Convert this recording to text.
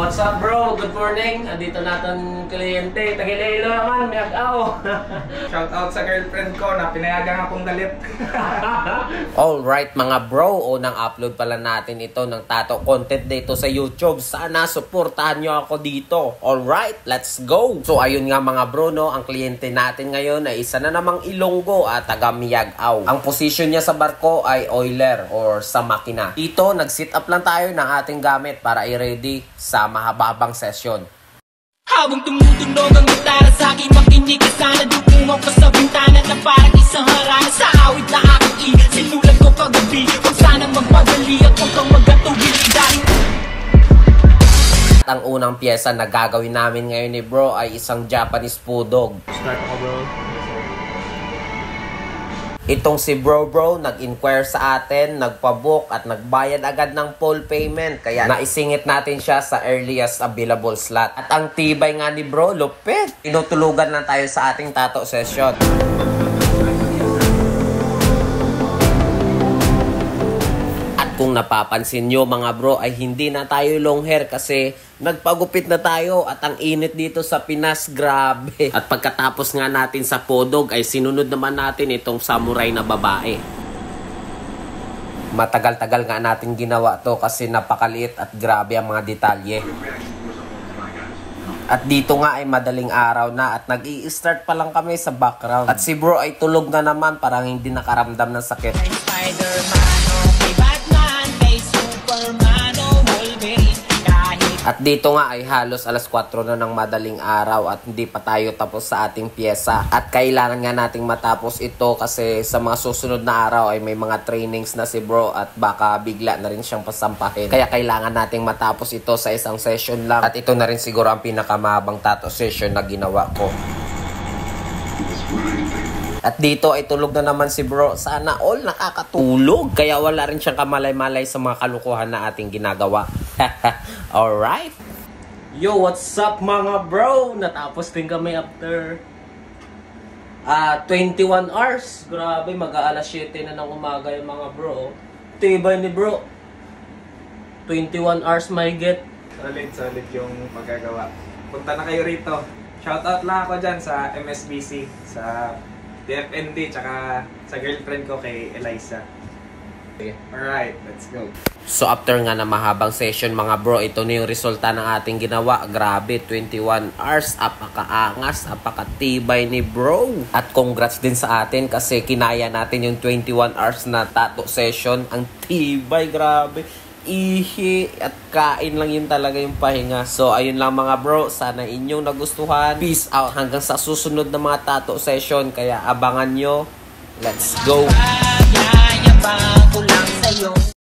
What's up bro? Good morning. Andito natin kliyente. Tagililo naman, miag-aw. Shout out sa girlfriend ko na pinayagan akong galit. Alright mga bro, unang upload pala natin ito ng tato content dito sa YouTube. Sana suportahan nyo ako dito. Alright, let's go! So ayun nga mga bro, no, ang kliyente natin ngayon ay isa na namang Ilonggo at taga Miag-aw. Ang position niya sa barko ay oiler or sa makina. Dito, nag-sit up lang tayo ng ating gamit para i-ready sa mahababang session. Habang tumutunog ang gitara sa akin, makinig ka sana. Dumungaw ka sa bintana na parang isang harana. Sa awit na aking sinulat ko kagabi. Huwag sanang magmadali at huwag kang magatubil dahil ang unang pyesa na gagawin namin ngayon ni bro ay isang Japanese pudog. Start ako bro. Itong si bro nag-inquire sa atin, nagpabook at nagbayad agad ng full payment. Kaya naisingit natin siya sa earliest available slot. At ang tibay nga ni bro, lupit. Tinutulugan lang tayo sa ating tato session. Kung napapansin nyo mga bro ay hindi na tayo long hair kasi nagpagupit na tayo at ang init dito sa Pinas, grabe. At pagkatapos nga natin sa podog ay sinunod naman natin itong samurai na babae. Matagal-tagal nga natin ginawa to kasi napakaliit at grabe ang mga detalye. At dito nga ay madaling araw na at nag-i-start pa lang kami sa background. At si bro ay tulog na naman, parang hindi nakaramdam ng sakit. At dito nga ay halos alas 4 na ng madaling araw at hindi pa tayo tapos sa ating pyesa. At kailangan nga nating matapos ito kasi sa mga susunod na araw ay may mga trainings na si bro at baka bigla na rin siyang pasampahin. Kaya kailangan nating matapos ito sa isang session lang. At ito na rin siguro ang pinakamahabang tattoo session na ginawa ko. At dito ay tulog na naman si bro. Sana all nakakatulog. Kaya wala rin siyang kamalay-malay sa mga kalukuhan na ating ginagawa. Alright. Yo, what's up mga bro? Natapos din kami after 21 hours. Grabe, mag-aalas 7 na ng umaga yung mga bro. Tibay ni bro. 21 hours may get. Solid yung paggagawa. Punta na kayo rito. Shout out lang ako dyan sa MSBC, sa DFND, tsaka sa girlfriend ko kay Eliza. Okay. Alright, let's go. So after nga na mahabang session mga bro, ito na yung resulta ng ating ginawa. Grabe, 21 hours, apakaangas, apakatibay ni bro. At congrats din sa atin kasi kinaya natin yung 21 hours na tattoo session. Ang tibay, grabe. Ihi at kain lang yun talaga yung pahinga. So ayun lang mga bro, sana inyong nagustuhan. Peace out hanggang sa susunod na mga tattoo session. Kaya abangan nyo. Let's go.